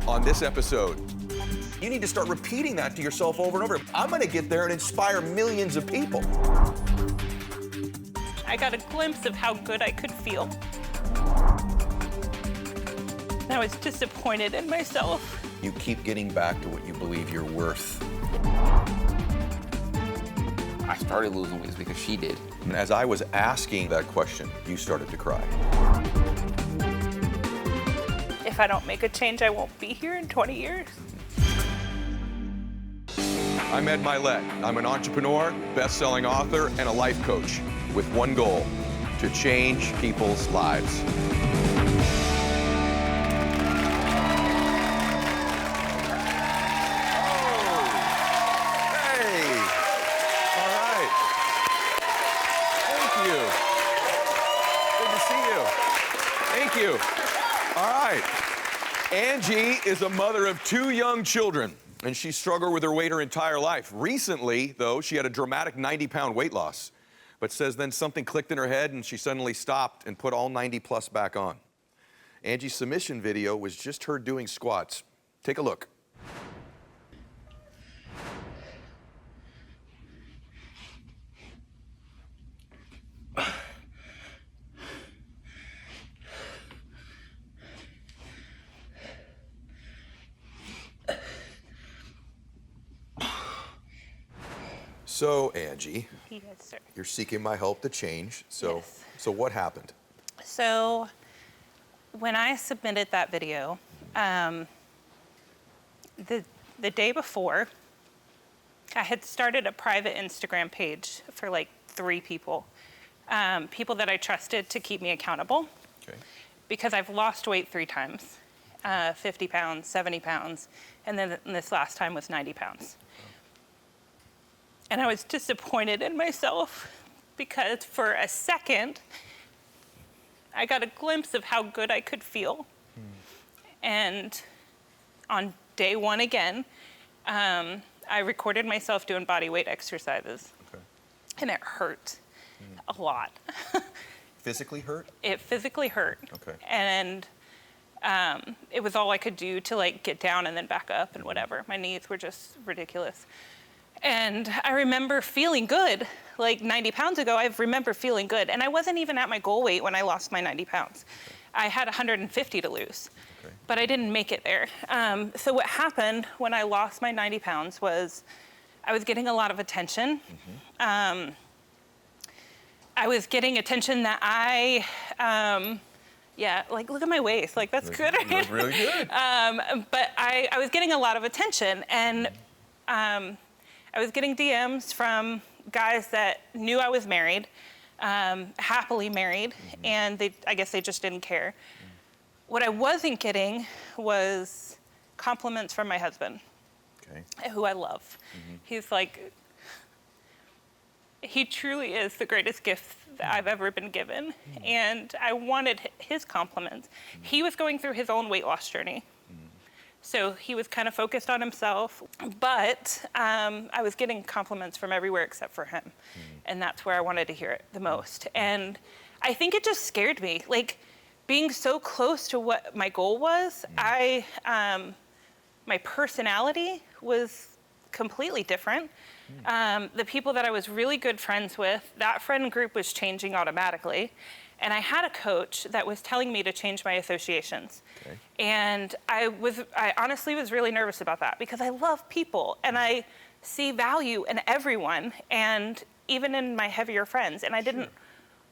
on this episode. You need to start repeating that to yourself over and over. I'm gonna get there and inspire millions of people. I got a glimpse of how good I could feel. I was disappointed in myself. You keep getting back to what you believe you're worth. I started losing weight because she did. And as I was asking that question, you started to cry. If I don't make a change, I won't be here in 20 years. I'm Ed Mylett. I'm an entrepreneur, best-selling author, and a life coach with one goal: to change people's lives. All right. Angie is a mother of 2 young children, and she struggled with her weight her entire life. Recently, though, she had a dramatic 90-pound weight loss, but says then something clicked in her head and she suddenly stopped and put all 90 plus back on. Angie's submission video was just her doing squats. Take a look. So, Angie, Yes, sir. you're seeking my help to change. So what happened? So when I submitted that video, the day before, I had started a private Instagram page for like 3 people, people that I trusted to keep me accountable. Okay. Because I've lost weight 3 times, 50 pounds, 70 pounds, and then this last time was 90 pounds. And I was disappointed in myself because for a second, I got a glimpse of how good I could feel. And on day 1 again, I recorded myself doing body weight exercises. Okay. And it hurt a lot. Physically hurt? It physically hurt. Okay. And it was all I could do to like get down and then back up and whatever. My knees were just ridiculous. And I remember feeling good. Like 90 pounds ago, I remember feeling good. And I wasn't even at my goal weight when I lost my 90 pounds. Okay. I had 150 to lose, okay, but I didn't make it there. So what happened when I lost my 90 pounds was I was getting a lot of attention. I was getting attention that yeah, like look at my waist, like that's good. That's really good. But I was getting a lot of attention, and I was getting DMs from guys that knew I was married, happily married, and I guess they just didn't care. What I wasn't getting was compliments from my husband, okay, who I love. He's like, he truly is the greatest gift that I've ever been given, and I wanted his compliments. He was going through his own weight loss journey. So he was kind of focused on himself, but I was getting compliments from everywhere except for him. And that's where I wanted to hear it the most. And I think it just scared me. Like being so close to what my goal was, my personality was completely different. The people that I was really good friends with, that friend group was changing automatically. And I had a coach that was telling me to change my associations. Okay. And I honestly was really nervous about that because I love people and I see value in everyone and even in my heavier friends. And I didn't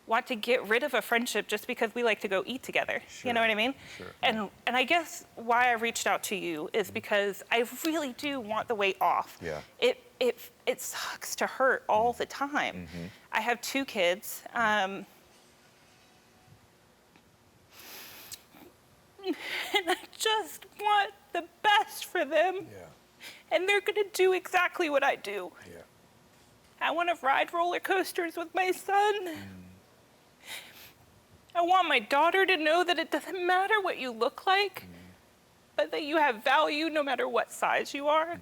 want to get rid of a friendship just because we like to go eat together. Sure. You know what I mean? Sure. And I guess why I reached out to you is because I really do want the weight off. Yeah. It sucks to hurt all the time. I have 2 kids. And I just want the best for them. Yeah. And they're gonna do exactly what I do. Yeah. I wanna ride roller coasters with my son. I want my daughter to know that it doesn't matter what you look like, but that you have value no matter what size you are.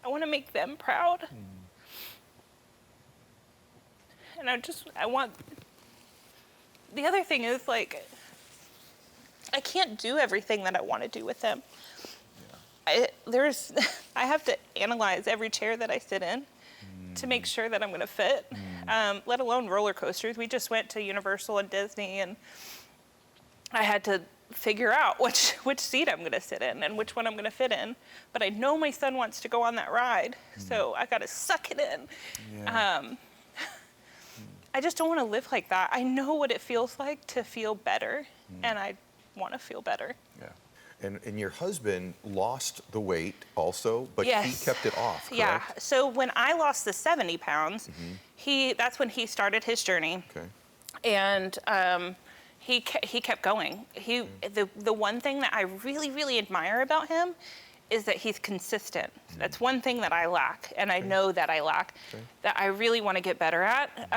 I wanna make them proud. And I want, the other thing is like, I can't do everything that I want to do with them. I have to analyze every chair that I sit in to make sure that I'm going to fit, let alone roller coasters. We just went to Universal and Disney, and I had to figure out which seat I'm going to sit in and which one I'm going to fit in. But I know my son wants to go on that ride, so I got to suck it in. Yeah. I just don't want to live like that. I know what it feels like to feel better, and I want to feel better. Yeah. And your husband lost the weight also, but Yes. he kept it off, correct? Yeah. So when I lost the 70 pounds, that's when he started his journey. Okay. And he kept going. The one thing that I really, really admire about him is that he's consistent. That's one thing that I lack, and I know that I lack, that I really want to get better at.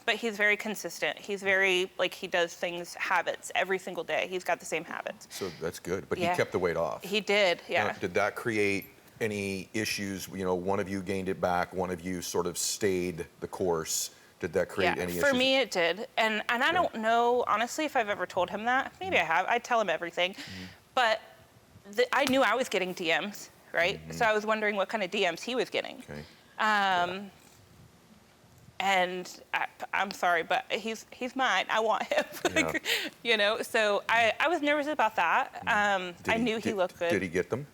But he's very consistent. He's very, he does habits every single day. He's got the same habits. So that's good, but Yeah. he kept the weight off. He did, yeah. Now, did that create any issues? You know, one of you gained it back, one of you sort of stayed the course. Did that create any issues? For me, it did. And I don't know, honestly, if I've ever told him that. Maybe I have. I tell him everything. But I knew I was getting DMs, right? So I was wondering what kind of DMs he was getting. Okay. And I'm sorry, but he's mine. I want him. Yeah. So I was nervous about that. I knew he looked good. Did he get them?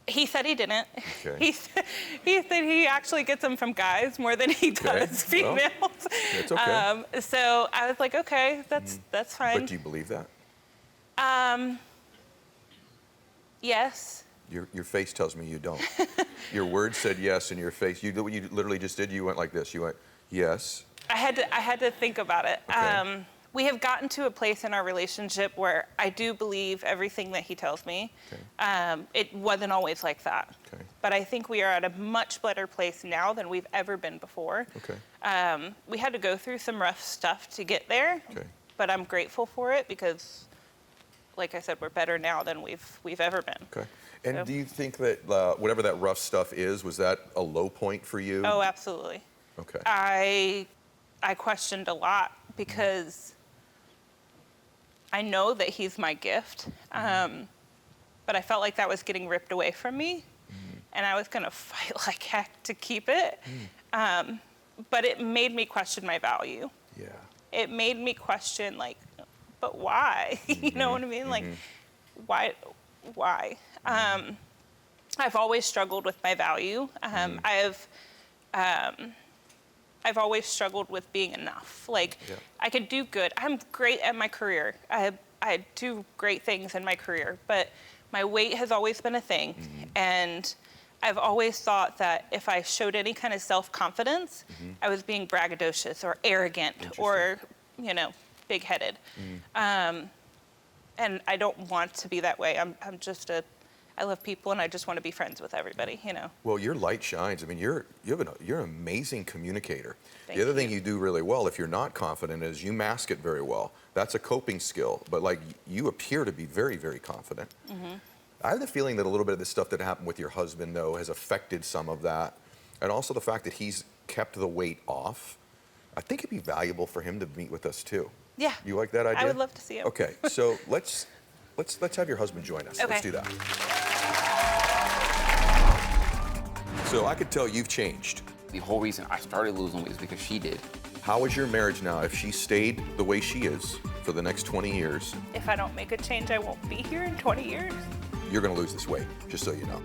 He said he didn't. Okay. He said he actually gets them from guys more than he does females. Well, it's okay. So I was like, okay, that's fine. But do you believe that? Yes. Your face tells me you don't. Your words said yes, and your face, you literally just did. You went like this. You went, yes. I had to think about it. Okay. We have gotten to a place in our relationship where I do believe everything that he tells me. Okay. It wasn't always like that. Okay. But I think we are at a much better place now than we've ever been before. Okay. We had to go through some rough stuff to get there. Okay. But I'm grateful for it because, like I said, we're better now than we've ever been. Okay. And So- do you think that whatever that rough stuff is, was that a low point for you? Oh, absolutely. Okay. I questioned a lot because I know that he's my gift, but I felt like that was getting ripped away from me, and I was going to fight like heck to keep it. But it made me question my value. Yeah. It made me question, but why? You know what I mean? Why? I've always struggled with my value. I've always struggled with being enough. I could do good. I'm great at my career. I do great things in my career, but my weight has always been a thing. And I've always thought that if I showed any kind of self-confidence, I was being braggadocious or arrogant or, big-headed. And I don't want to be that way. I love people, and I just want to be friends with everybody, Well, your light shines. I mean, you're an amazing communicator. Thank The other thing you. you do really well, if you're not confident, is you mask it very well. That's a coping skill. But you appear to be very, very confident. I have the feeling that a little bit of the stuff that happened with your husband, though, has affected some of that, and also the fact that he's kept the weight off. I think it'd be valuable for him to meet with us too. Yeah. You like that idea? I would love to see him. Okay, so let's have your husband join us. Okay. Let's do that. So I could tell you've changed. The whole reason I started losing weight is because she did. How is your marriage now? If she stayed the way she is for the next 20 years, If I don't make a change, I won't be here in 20 years. you're going to lose this weight, just so you know.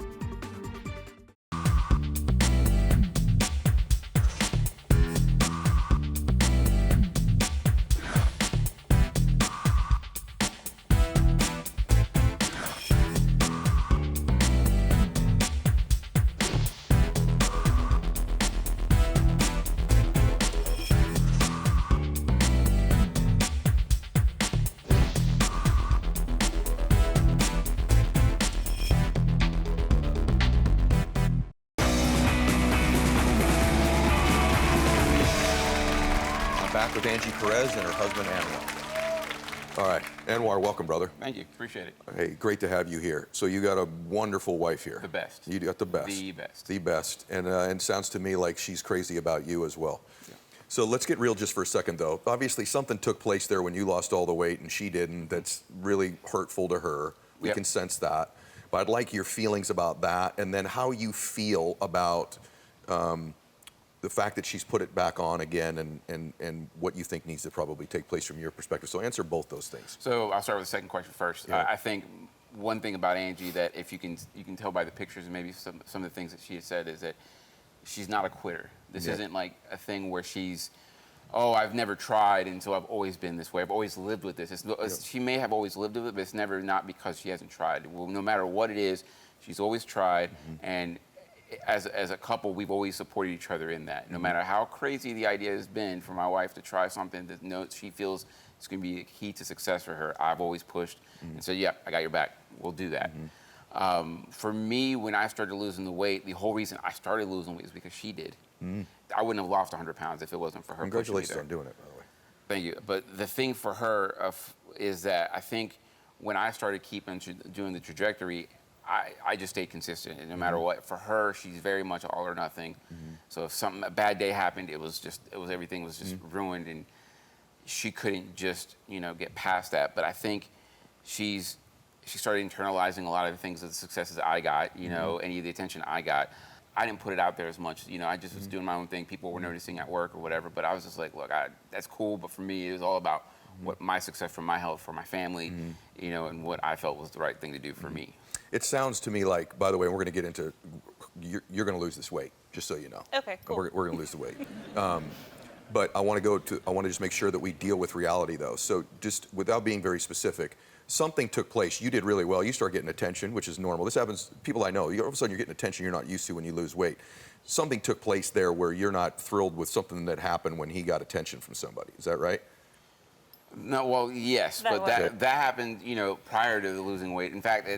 Back with Angie Perez and her husband, Anwar. All right, Anwar, welcome, brother. Thank you. Appreciate it. Hey, great to have you here. So you got a wonderful wife here. The best. You got the best. The best. The best. And it sounds to me like she's crazy about you as well. Yeah. So let's get real just for a second, though. Obviously, something took place there when you lost all the weight and she didn't. That's really hurtful to her. We Yep. can sense that. But I'd like your feelings about that, and then how you feel about the fact that she's put it back on again, and what you think needs to probably take place from your perspective. So answer both those things. So I'll start with the second question first. Yeah. I think one thing about Angie that if you can tell by the pictures and maybe some of the things that she has said is that she's not a quitter. This isn't like a thing where she's, oh, I've never tried, and so I've always been this way. I've always lived with this. She may have always lived with it, but it's never not because she hasn't tried. Well, no matter what it is, she's always tried, and as a couple, we've always supported each other in that. No matter how crazy the idea has been for my wife to try something that she feels it's going to be a key to success for her, I've always pushed and said, yeah, I got your back. We'll do that. For me, when I started losing the weight, the whole reason I started losing weight is because she did. I wouldn't have lost 100 pounds if it wasn't for her. Congratulations on doing it, by the way. Thank you. But the thing for her is that I think when I started doing the trajectory, I just stayed consistent, and no matter what. For her, she's very much all or nothing. So if a bad day happened, everything was just ruined, and she couldn't just get past that. But I think she started internalizing a lot of the things, of the successes I got, any of the attention I got. I didn't put it out there as much. I just was doing my own thing. People were noticing at work or whatever, but I was just like, look, that's cool, but for me, it was all about what my success for my health, for my family, and what I felt was the right thing to do for me. It sounds to me like, by the way, we're going to get into, you're going to lose this weight, just so you know. Okay, cool. We're going to lose the weight. But I want to just make sure that we deal with reality, though. So just without being very specific, something took place. You did really well. You start getting attention, which is normal. This happens, people I know, all of a sudden you're getting attention you're not used to when you lose weight. Something took place there where you're not thrilled with something that happened when he got attention from somebody. Is that right? No, well, yes, but that happened, prior to the losing weight. In fact,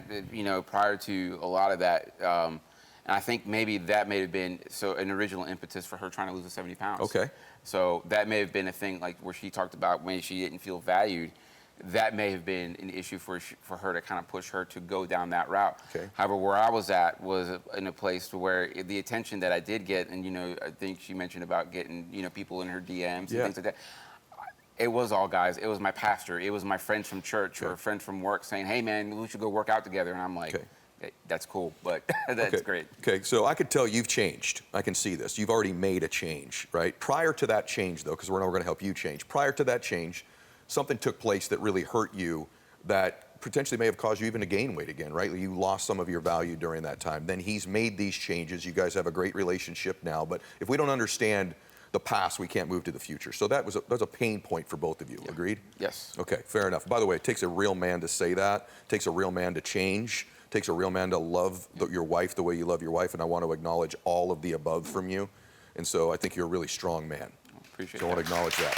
prior to a lot of that, and I think maybe that may have been an original impetus for her trying to lose the 70 pounds. Okay. So that may have been a thing like where she talked about when she didn't feel valued. That may have been an issue for her to kind of push her to go down that route. Okay. However, where I was at was in a place where the attention that I did get, and I think she mentioned about getting people in her DMs and things like that. It was all guys. It was my pastor. It was my friends from church or a friend from work saying, "Hey, man, we should go work out together." And I'm like, hey, "That's cool, but that's great." Okay, so I could tell you've changed. I can see this. You've already made a change, right? Prior to that change, though, because we're going to help you change. Prior to that change, something took place that really hurt you that potentially may have caused you even to gain weight again, right? You lost some of your value during that time. Then he's made these changes. You guys have a great relationship now, but if we don't understand the past, we can't move to the future. So that was a pain point for both of you. Yeah. Agreed? Yes. Okay, fair enough. By the way, it takes a real man to say that. It takes a real man to change. It takes a real man to love your wife the way you love your wife, and I want to acknowledge all of the above from you. And so I think you're a really strong man. Appreciate so that. I want to acknowledge that.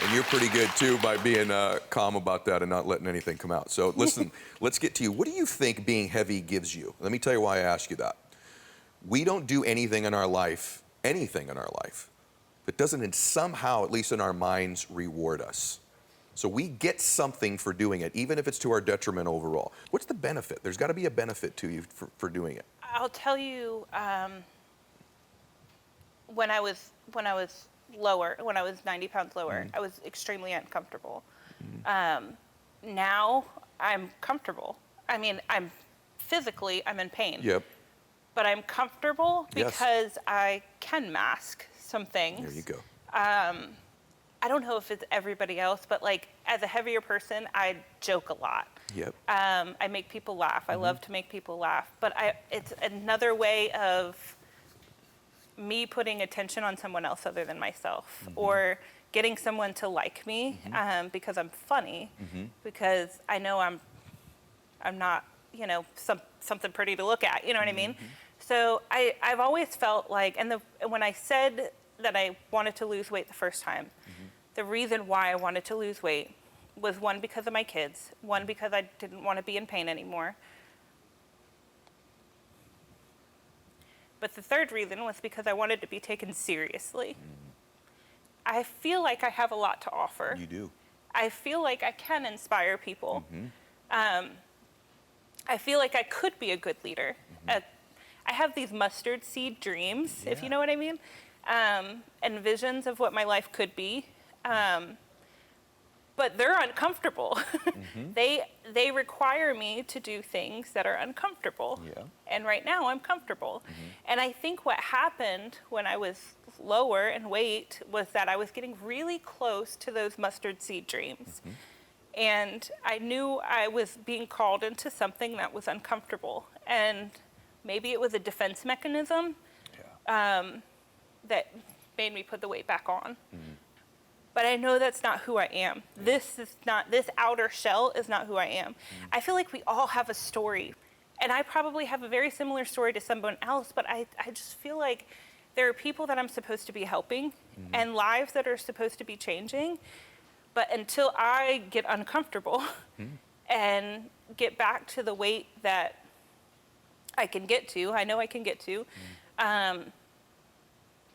And you're pretty good, too, by being calm about that and not letting anything come out. So listen, let's get to you. What do you think being heavy gives you? Let me tell you why I ask you that. We don't do anything in our life that doesn't somehow, at least in our minds, reward us. So we get something for doing it, even if it's to our detriment overall. What's the benefit? There's got to be a benefit to you for doing it. I'll tell you, when I was lower, when I was 90 pounds lower, I was extremely uncomfortable. Now I'm comfortable. I mean, I'm in pain. Yep. But I'm comfortable because I can mask some things. There you go. I don't know if it's everybody else, but like as a heavier person, I joke a lot. Yep. I make people laugh. I love to make people laugh. But it's another way of me putting attention on someone else other than myself, or getting someone to like me because I'm funny, because I know I'm not, something pretty to look at. You know what I mean? So I've always felt like, and when I said that I wanted to lose weight the first time, the reason why I wanted to lose weight was, one, because of my kids, one, because I didn't want to be in pain anymore. But the third reason was because I wanted to be taken seriously. I feel like I have a lot to offer. You do. I feel like I can inspire people. I feel like I could be a good leader. I have these mustard seed dreams, if you know what I mean, and visions of what my life could be. but they're uncomfortable. They require me to do things that are uncomfortable. Yeah. And right now I'm comfortable. And I think what happened when I was lower in weight was that I was getting really close to those mustard seed dreams. And I knew I was being called into something that was uncomfortable. And maybe it was a defense mechanism that made me put the weight back on. But I know that's not who I am. This outer shell is not who I am. I feel like we all have a story. And I probably have a very similar story to someone else, but I just feel like there are people that I'm supposed to be helping and lives that are supposed to be changing. But until I get uncomfortable and get back to the weight that I can get to, I know I can get to,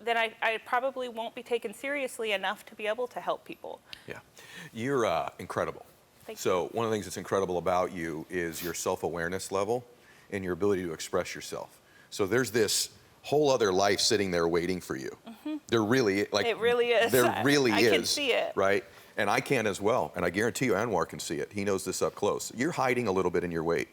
then I probably won't be taken seriously enough to be able to help people. Yeah. You're incredible. Thank So one of the things that's incredible about you is your self-awareness level and your ability to express yourself. So there's this whole other life sitting there waiting for you. There really, like, It really is. There really is. I can see it. Right? And I can as well. And I guarantee you Anwar can see it. He knows this up close. You're hiding a little bit in your weight.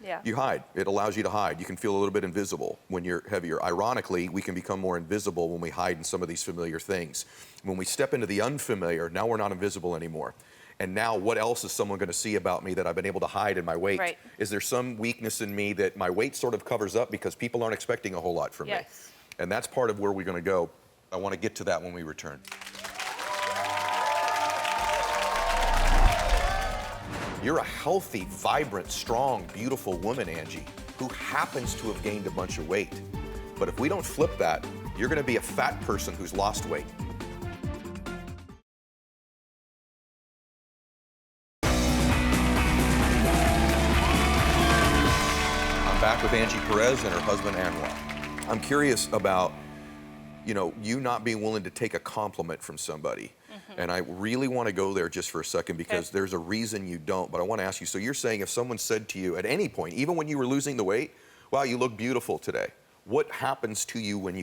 Yeah. You hide. It allows you to hide. You can feel a little bit invisible when you're heavier. Ironically, we can become more invisible when we hide in some of these familiar things. When we step into the unfamiliar, now we're not invisible anymore. And now what else is someone going to see about me that I've been able to hide in my weight? Right. Is there some weakness in me that my weight sort of covers up because people aren't expecting a whole lot from me? Yes. And that's part of where we're going to go. I want to get to that when we return. You're a healthy, vibrant, strong, beautiful woman, Angie, who happens to have gained a bunch of weight. But if we don't flip that, you're going to be a fat person who's lost weight. I'm back with Angie Perez and her husband, Anwar. I'm curious about, you not being willing to take a compliment from somebody. And I really want to go there just for a second because there's a reason you don't. But I want to ask you, so you're saying if someone said to you at any point, even when you were losing the weight, wow, you look beautiful today. What happens to you when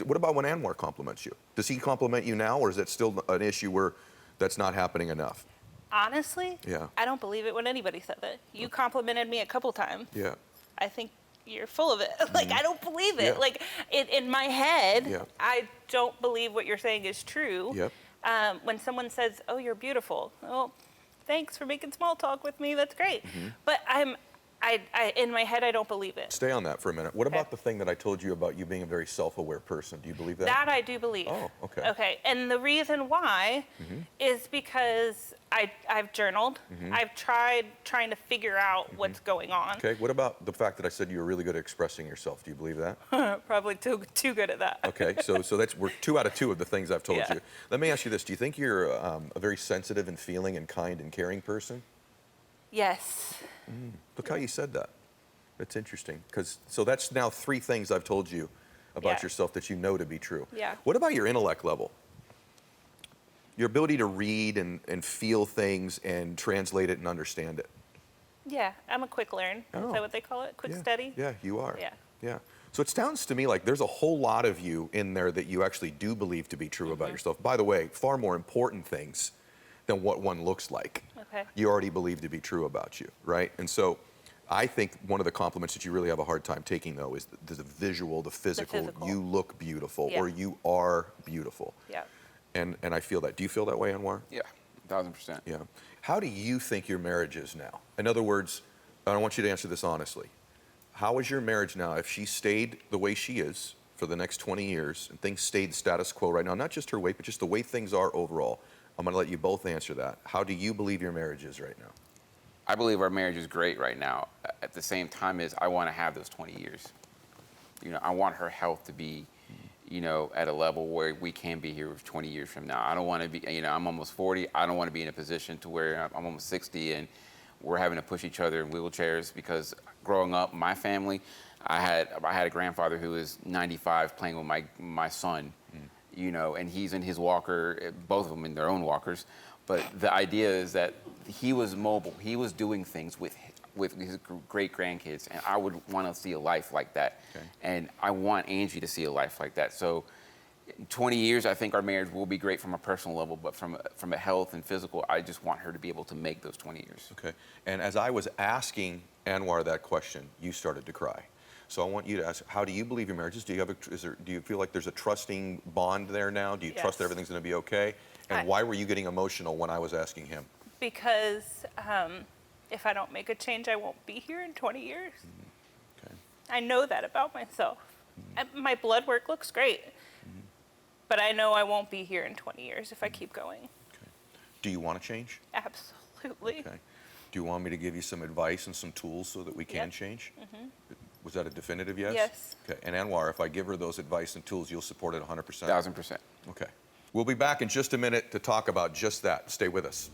what about when Anwar compliments you? Does he compliment you now, or is that still an issue where that's not happening enough? Honestly, Yeah. I don't believe it when anybody said it. You complimented me a couple times. Yeah. I think you're full of it. Like, I don't believe it. Yeah. Like, in my head, Yeah. I don't believe what you're saying is true. Yep. When someone says, oh, you're beautiful. Well, thanks for making small talk with me. That's great. But in my head, I don't believe it. Stay on that for a minute. What about the thing that I told you about you being a very self-aware person? Do you believe that? That I do believe. Oh, okay. Okay, and the reason why is because I've journaled. I've trying to figure out what's going on. Okay, what about the fact that I said you were really good at expressing yourself? Do you believe that? Probably too good at that. Okay, so we're 2 out of 2 of the things I've told Yeah. you. Let me ask you this. Do you think you're a very sensitive and feeling and kind and caring person? Yes. Look how you said that. That's interesting. So that's now 3 things I've told you about Yeah. yourself that you know to be true. Yeah. What about your intellect level? Your ability to read and feel things and translate it and understand it. Yeah, I'm a quick learn. Oh. Is that what they call it? Quick Yeah. study? Yeah, you are. Yeah. Yeah. So it sounds to me like there's a whole lot of you in there that you actually do believe to be true about yourself. By the way, far more important things than what one looks like. Okay. You already believe to be true about you, right? And so I think one of the compliments that you really have a hard time taking, though, is the visual, the physical. physical. You look beautiful, Yeah. or you are beautiful. Yeah. And I feel that. Do you feel that way, Anwar? Yeah, 1000%. Yeah. How do you think your marriage is now? In other words, I want you to answer this honestly. How is your marriage now if she stayed the way she is for the next 20 years and things stayed status quo right now, not just her weight, but just the way things are overall? I'm going to let you both answer that. How do you believe your marriage is right now? I believe our marriage is great right now. At the same time as I want to have those 20 years. I want her health to be, at a level where we can be here 20 years from now. I don't want to be, I'm almost 40. I don't want to be in a position to where I'm almost 60 and we're having to push each other in wheelchairs, because growing up, my family, I had a grandfather who was 95 playing with my son, and he's in his walker, both of them in their own walkers. But the idea is that he was mobile. He was doing things with his great grandkids, and I would want to see a life like that. Okay. And I want Angie to see a life like that. So, in 20 years, I think our marriage will be great from a personal level, but from a health and physical, I just want her to be able to make those 20 years. Okay. And as I was asking Anwar that question, you started to cry. So I want you to ask, how do you believe your marriage is? Do you feel like there's a trusting bond there now? Do you trust that everything's going to be okay? And why were you getting emotional when I was asking him? Because if I don't make a change, I won't be here in 20 years. Okay. I know that about myself. My blood work looks great, but I know I won't be here in 20 years if I keep going. Okay. Do you want to change? Absolutely. Okay. Do you want me to give you some advice and some tools so that we can change? Was that a definitive yes? Yes. Okay. And Anwar, if I give her those advice and tools, you'll support it 100%? 1,000%. Okay. We'll be back in just a minute to talk about just that. Stay with us.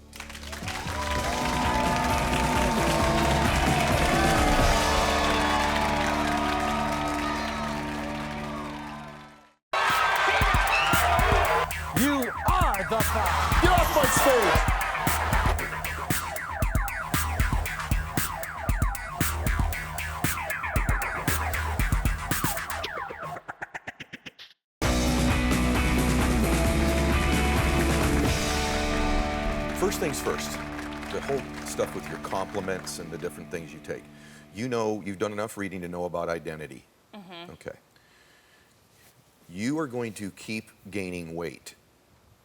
You are the five. Get off my stage. First things first, the whole stuff with your compliments and the different things you take. You know, you've done enough reading to know about identity. Okay. You are going to keep gaining weight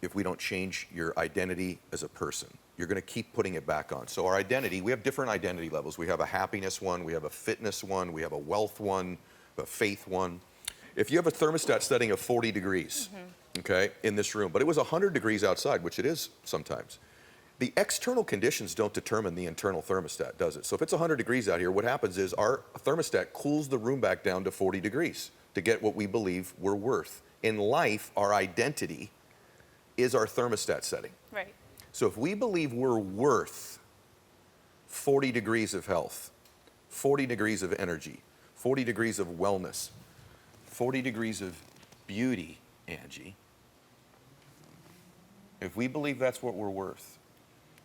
if we don't change your identity as a person. You're going to keep putting it back on. So our identity, we have different identity levels. We have a happiness one, we have a fitness one, we have a wealth one, a faith one. If you have a thermostat setting of 40 degrees, okay, in this room, but it was 100 degrees outside, which it is sometimes, the external conditions don't determine the internal thermostat, does it? So if it's 100 degrees out here, what happens is our thermostat cools the room back down to 40 degrees to get what we believe we're worth. In life, our identity is our thermostat setting. Right. So if we believe we're worth 40 degrees of health, 40 degrees of energy, 40 degrees of wellness, 40 degrees of beauty, Angie, if we believe that's what we're worth,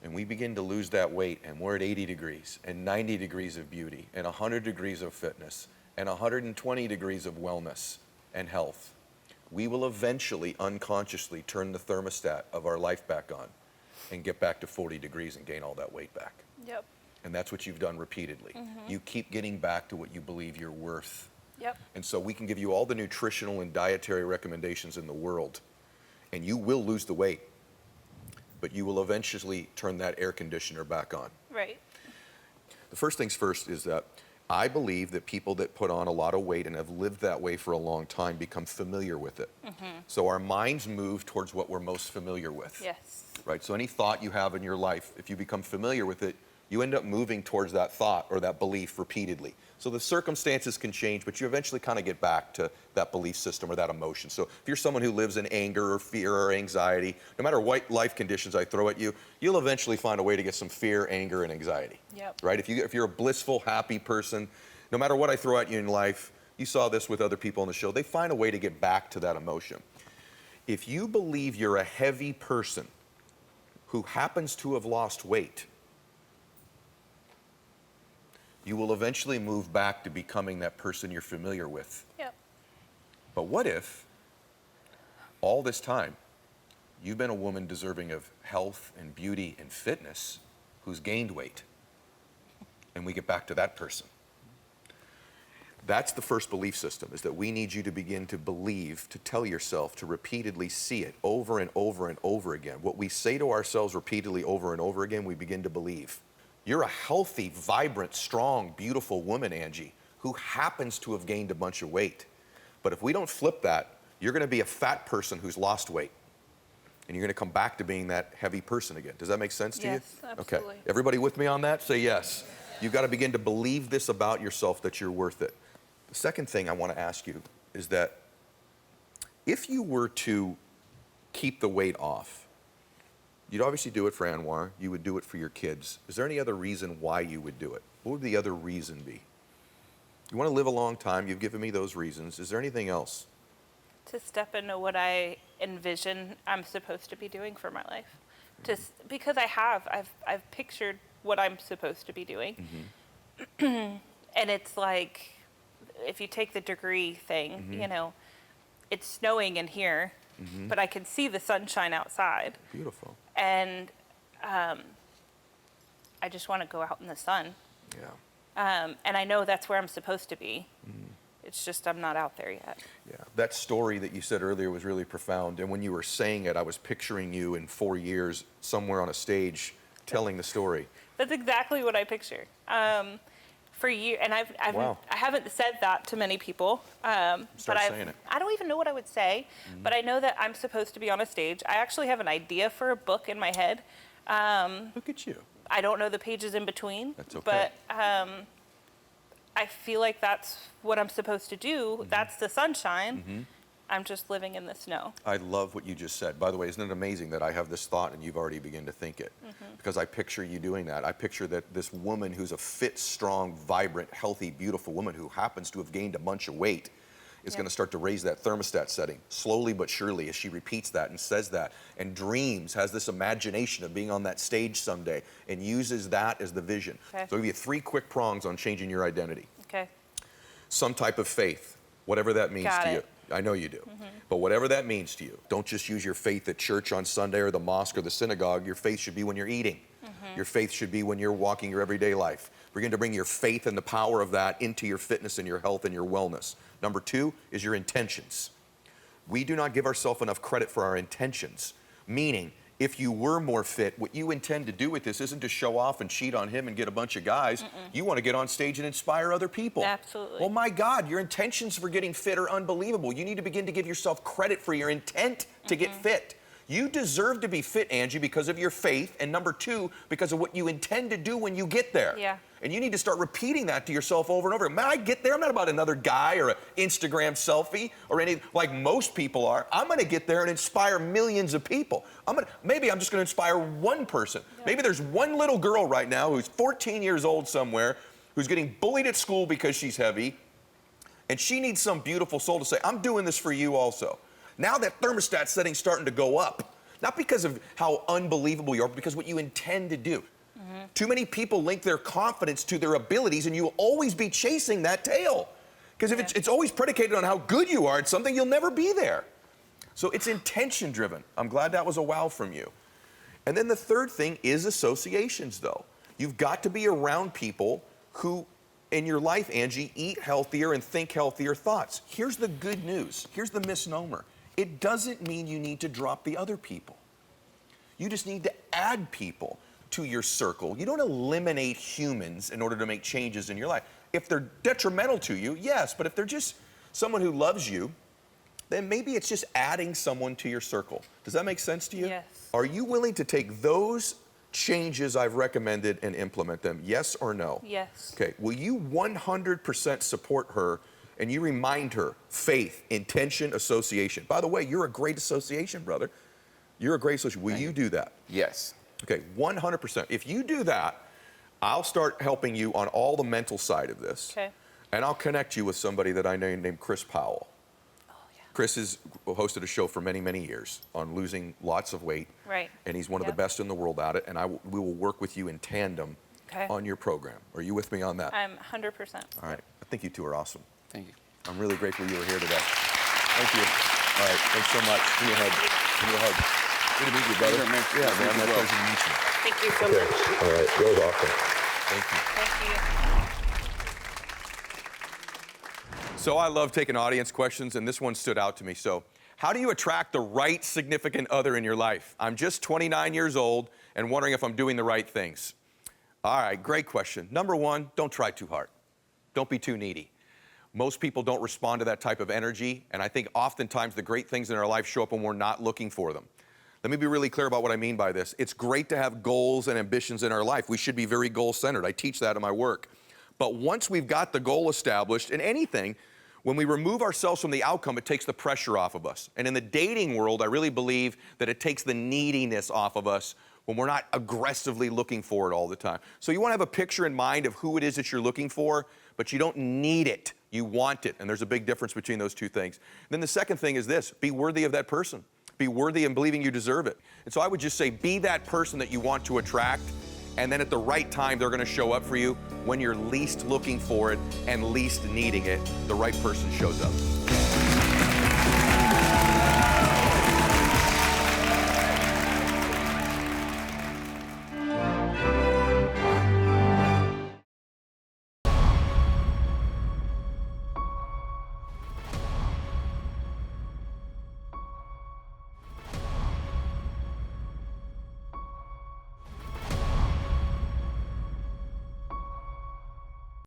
and we begin to lose that weight, and we're at 80 degrees, and 90 degrees of beauty, and 100 degrees of fitness, and 120 degrees of wellness and health, we will eventually unconsciously turn the thermostat of our life back on and get back to 40 degrees and gain all that weight back. Yep. And that's what you've done repeatedly. You keep getting back to what you believe you're worth. Yep. And so we can give you all the nutritional and dietary recommendations in the world, and you will lose the weight, but you will eventually turn that air conditioner back on. Right. The first things first is that I believe that people that put on a lot of weight and have lived that way for a long time become familiar with it. So our minds move towards what we're most familiar with. Yes. Right? So any thought you have in your life, if you become familiar with it, you end up moving towards that thought or that belief repeatedly. So the circumstances can change, but you eventually kind of get back to that belief system or that emotion. So if you're someone who lives in anger or fear or anxiety, no matter what life conditions I throw at you, you'll eventually find a way to get some fear, anger, and anxiety. Yep. Right? If you're a blissful, happy person, no matter what I throw at you in life, you saw this with other people on the show, they find a way to get back to that emotion. If you believe you're a heavy person who happens to have lost weight, you will eventually move back to becoming that person you're familiar with. Yep. But what if all this time you've been a woman deserving of health and beauty and fitness who's gained weight, and we get back to that person? That's the first belief system, is that we need you to begin to believe, to tell yourself, to repeatedly see it over and over and over again. What we say to ourselves repeatedly over and over again, we begin to believe. You're a healthy, vibrant, strong, beautiful woman, Angie, who happens to have gained a bunch of weight. But if we don't flip that, you're going to be a fat person who's lost weight. And you're going to come back to being that heavy person again. Does that make sense to you? Yes, absolutely. Okay. Everybody with me on that? Say yes. You've got to begin to believe this about yourself, that you're worth it. The second thing I want to ask you is that if you were to keep the weight off, you'd obviously do it for Anwar, you would do it for your kids. Is there any other reason why you would do it? What would the other reason be? You want to live a long time, you've given me those reasons. Is there anything else? To step into what I envision I'm supposed to be doing for my life. Because I've pictured what I'm supposed to be doing. And it's like, if you take the degree thing, you know, it's snowing in here, but I can see the sunshine outside. Beautiful. And I just want to go out in the sun. Yeah. And I know that's where I'm supposed to be. It's just I'm not out there yet. Yeah. That story that you said earlier was really profound. And when you were saying it, I was picturing you in 4 years somewhere on a stage telling the story. That's exactly what I picture. For you, and Wow. I haven't said that to many people. Start but saying it. I don't even know what I would say, but I know that I'm supposed to be on a stage. I actually have an idea for a book in my head. Look at you. I don't know the pages in between. That's okay. But I feel like that's what I'm supposed to do. That's the sunshine. I'm just living in the snow. I love what you just said. By the way, isn't it amazing that I have this thought and you've already begun to think it? Because I picture you doing that. I picture that this woman who's a fit, strong, vibrant, healthy, beautiful woman who happens to have gained a bunch of weight is going to start to raise that thermostat setting slowly but surely as she repeats that and says that and dreams, has this imagination of being on that stage someday and uses that as the vision. Okay. So I'll give you 3 quick prongs on changing your identity. Okay. Some type of faith, whatever that means Got to it. you. I know you do. But whatever that means to you, don't just use your faith at church on Sunday or the mosque or the synagogue. Your faith should be when you're eating. Your faith should be when you're walking your everyday life. Begin to bring your faith and the power of that into your fitness and your health and your wellness. Number 2 is your intentions. We do not give ourselves enough credit for our intentions, meaning if you were more fit, what you intend to do with this isn't to show off and cheat on him and get a bunch of guys. You want to get on stage and inspire other people. Absolutely. Well, my God, your intentions for getting fit are unbelievable. You need to begin to give yourself credit for your intent to get fit. You deserve to be fit, Angie, because of your faith, and number 2, because of what you intend to do when you get there. Yeah. And you need to start repeating that to yourself over and over. Man, I get there, I'm not about another guy or an Instagram selfie or any, like most people are. I'm gonna get there and inspire millions of people. Maybe I'm just gonna inspire one person. Yeah. Maybe there's one little girl right now who's 14 years old somewhere, who's getting bullied at school because she's heavy, and she needs some beautiful soul to say, I'm doing this for you also. Now that thermostat setting's starting to go up, not because of how unbelievable you are, but because what you intend to do. Too many people link their confidence to their abilities, and you'll always be chasing that tail. Because if it's always predicated on how good you are at something, you'll never be there. So it's intention driven. I'm glad that was a wow from you. And then the third thing is associations, though. You've got to be around people who, in your life, Angie, eat healthier and think healthier thoughts. Here's the good news. Here's the misnomer. It doesn't mean you need to drop the other people. You just need to add people to your circle. You don't eliminate humans in order to make changes in your life. If they're detrimental to you, yes, but if they're just someone who loves you, then maybe it's just adding someone to your circle. Does that make sense to you? Yes. Are you willing to take those changes I've recommended and implement them? Yes or no? Yes. Okay, will you 100% support her and you remind her faith, intention, association? By the way, you're a great association, brother. You're a great association. Will you do that? Yes. Okay, 100%. If you do that, I'll start helping you on all the mental side of this. Okay. And I'll connect you with somebody that I know named Chris Powell. Oh, yeah. Chris has hosted a show for many, many years on losing lots of weight. Right. And he's one of the best in the world at it. And we will work with you in tandem on your program. Are you with me on that? I'm 100%. All right. I think you two are awesome. Thank you. I'm really grateful you were here today. Thank you. All right. Thanks so much. Give me a hug. Give me a hug. Good to meet you, brother. Yeah, man. Yeah, man. My pleasure to meet you. Thank you so much. All right. That was awesome. Thank you. Thank you. So I love taking audience questions, and this one stood out to me. So, how do you attract the right significant other in your life? I'm just 29 years old and wondering if I'm doing the right things. All right, great question. Number 1, don't try too hard. Don't be too needy. Most people don't respond to that type of energy, and I think oftentimes the great things in our life show up when we're not looking for them. Let me be really clear about what I mean by this. It's great to have goals and ambitions in our life. We should be very goal-centered. I teach that in my work. But once we've got the goal established in anything, when we remove ourselves from the outcome, it takes the pressure off of us. And in the dating world, I really believe that it takes the neediness off of us when we're not aggressively looking for it all the time. So you want to have a picture in mind of who it is that you're looking for, but you don't need it. You want it. And there's a big difference between those two things. And then the second thing is this: be worthy of that person. Be worthy in believing you deserve it. And so I would just say, be that person that you want to attract, and then at the right time, they're gonna show up for you when you're least looking for it and least needing it. The right person shows up.